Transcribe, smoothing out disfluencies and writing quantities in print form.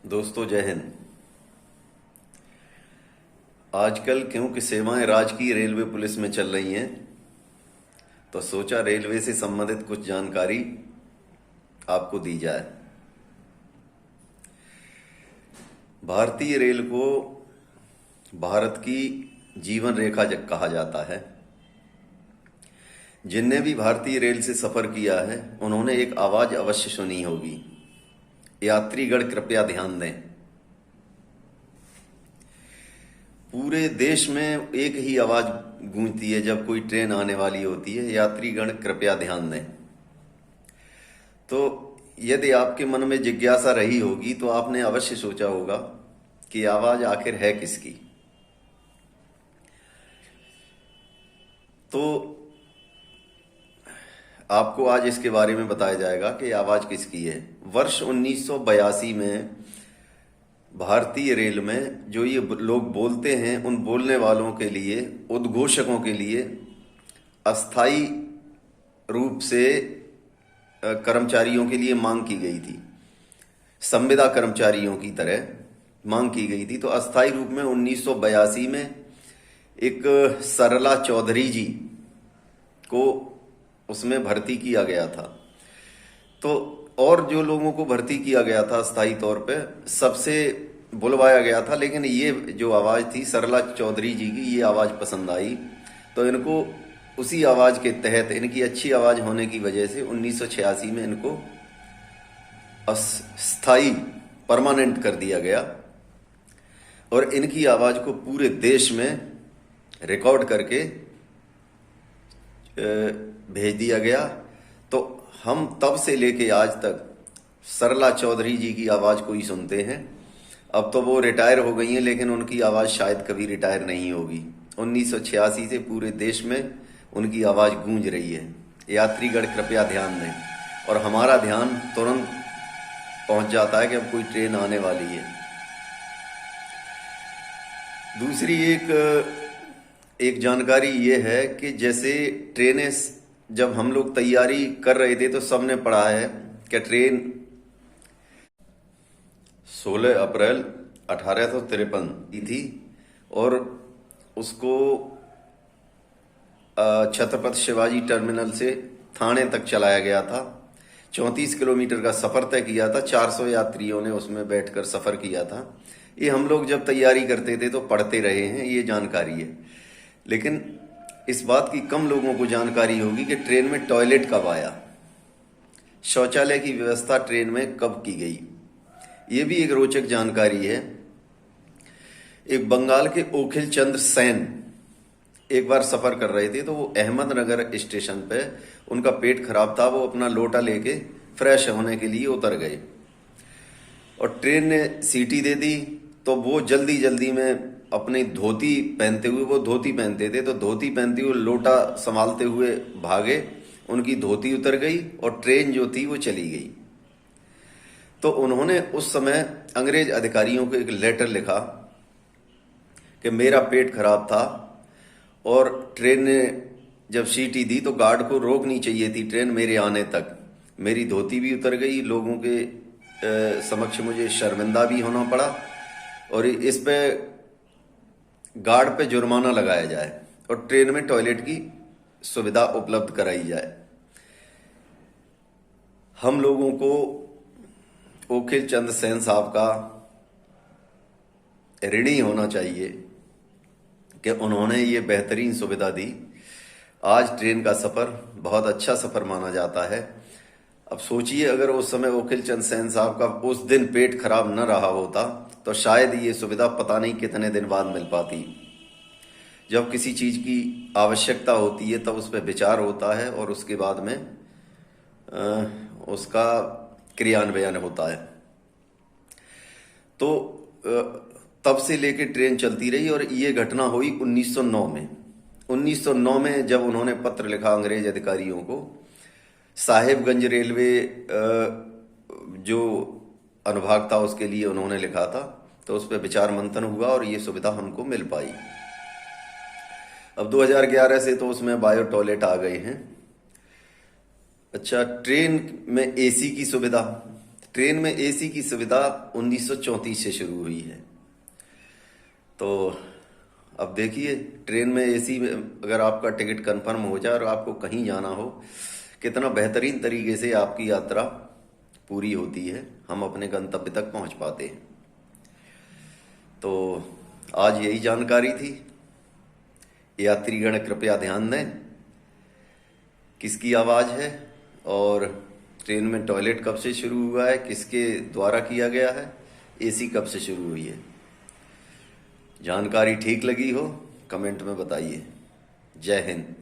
दोस्तों जय हिंद। आजकल क्योंकि सेवाएं राजकीय रेलवे पुलिस में चल रही हैं, तो सोचा रेलवे से संबंधित कुछ जानकारी आपको दी जाए। भारतीय रेल को भारत की जीवन रेखा कहा जाता है। जिनने भी भारतीय रेल से सफर किया है उन्होंने एक आवाज अवश्य सुनी होगी, यात्रीगण कृपया ध्यान दें। पूरे देश में एक ही आवाज गूंजती है जब कोई ट्रेन आने वाली होती है, यात्रीगण कृपया ध्यान दें। तो यदि आपके मन में जिज्ञासा रही होगी तो आपने अवश्य सोचा होगा कि आवाज आखिर है किसकी। तो आपको आज इसके बारे में बताया जाएगा कि आवाज किसकी है। वर्ष 1982 में भारतीय रेल में जो ये लोग बोलते हैं, उन बोलने वालों के लिए, उद्घोषकों के लिए अस्थाई रूप से कर्मचारियों के लिए मांग की गई थी। संविदा कर्मचारियों की तरह मांग की गई थी। तो अस्थाई रूप में 1982 में एक सरला चौधरी जी को उसमें भर्ती किया गया था। तो और जो लोगों को भर्ती किया गया था अस्थाई तौर पे, सबसे बुलवाया गया था, लेकिन ये जो आवाज थी सरला चौधरी जी की, ये आवाज पसंद आई। तो इनको उसी आवाज के तहत, इनकी अच्छी आवाज होने की वजह से 1986 में इनको अस्थाई परमानेंट कर दिया गया और इनकी आवाज को पूरे देश में रिकॉर्ड करके भेज दिया गया। तो हम तब से लेके आज तक सरला चौधरी जी की आवाज को ही सुनते हैं। अब तो वो रिटायर हो गई हैं, लेकिन उनकी आवाज शायद कभी रिटायर नहीं होगी। 1986 से पूरे देश में उनकी आवाज गूंज रही है। यात्रीगण कृपया ध्यान दें। और हमारा ध्यान तुरंत पहुंच जाता है कि अब कोई ट्रेन आने वाली है। दूसरी एक जानकारी ये है कि जैसे ट्रेनें, जब हम लोग तैयारी कर रहे थे तो सबने पढ़ा है कि ट्रेन 16 अप्रैल 1853 की थी और उसको छत्रपति शिवाजी टर्मिनल से थाने तक चलाया गया था। 34 किलोमीटर का सफर तय किया था। 400 यात्रियों ने उसमें बैठकर सफर किया था। ये हम लोग जब तैयारी करते थे तो पढ़ते रहे हैं, ये जानकारी है। लेकिन इस बात की कम लोगों को जानकारी होगी कि ट्रेन में टॉयलेट कब आया, शौचालय की व्यवस्था ट्रेन में कब की गई। ये भी एक रोचक जानकारी है। एक बंगाल के ओखिल चंद्र सेन एक बार सफर कर रहे थे, तो वो अहमदनगर स्टेशन पे, उनका पेट खराब था। वो अपना लोटा लेके फ्रेश होने के लिए उतर गए और ट्रेन ने सीटी दे दी। तो वो जल्दी जल्दी में अपनी धोती पहनते हुए, वो धोती पहनते थे, तो धोती पहनते हुए लोटा संभालते हुए भागे। उनकी धोती उतर गई और ट्रेन जो थी वो चली गई। तो उन्होंने उस समय अंग्रेज अधिकारियों को एक लेटर लिखा कि मेरा पेट खराब था और ट्रेन ने जब सीटी दी तो गार्ड को रोकनी चाहिए थी ट्रेन मेरे आने तक। मेरी धोती भी उतर गई, लोगों के समक्ष मुझे शर्मिंदा भी होना पड़ा और इस पे गार्ड पे जुर्माना लगाया जाए और ट्रेन में टॉयलेट की सुविधा उपलब्ध कराई जाए। हम लोगों को ओखिल चंद्र सेन साहब का ऋणी होना चाहिए कि उन्होंने ये बेहतरीन सुविधा दी। आज ट्रेन का सफर बहुत अच्छा सफर माना जाता है। अब सोचिए, अगर उस समय ओखिल चंद्र सेन साहब का उस दिन पेट खराब न रहा होता तो शायद ये सुविधा पता नहीं कितने दिन बाद मिल पाती। जब किसी चीज की आवश्यकता होती है तब उस पर विचार होता है और उसके बाद में उसका क्रियान्वयन होता है। तो तब से लेकर ट्रेन चलती रही और ये घटना हुई 1909 में। 1909 में जब उन्होंने पत्र लिखा अंग्रेज अधिकारियों को, साहिबगंज रेलवे जो अनुभाग था उसके लिए उन्होंने लिखा था, तो उस पर विचार मंथन हुआ और ये सुविधा हमको मिल पाई। अब 2011 से तो उसमें बायो टॉयलेट आ गए हैं। अच्छा, ट्रेन में एसी की सुविधा, ट्रेन में एसी की सुविधा 1934 से शुरू हुई है। तो अब देखिए, ट्रेन में एसी में अगर आपका टिकट कंफर्म हो जाए और आपको कहीं जाना हो, कितना बेहतरीन तरीके से आपकी यात्रा पूरी होती है, हम अपने गंतव्य तक पहुंच पाते हैं। तो आज यही जानकारी थी। यात्रीगण कृपया ध्यान दें किसकी आवाज़ है और ट्रेन में टॉयलेट कब से शुरू हुआ है, किसके द्वारा किया गया है, एसी कब से शुरू हुई है। जानकारी ठीक लगी हो कमेंट में बताइए। जय हिंद।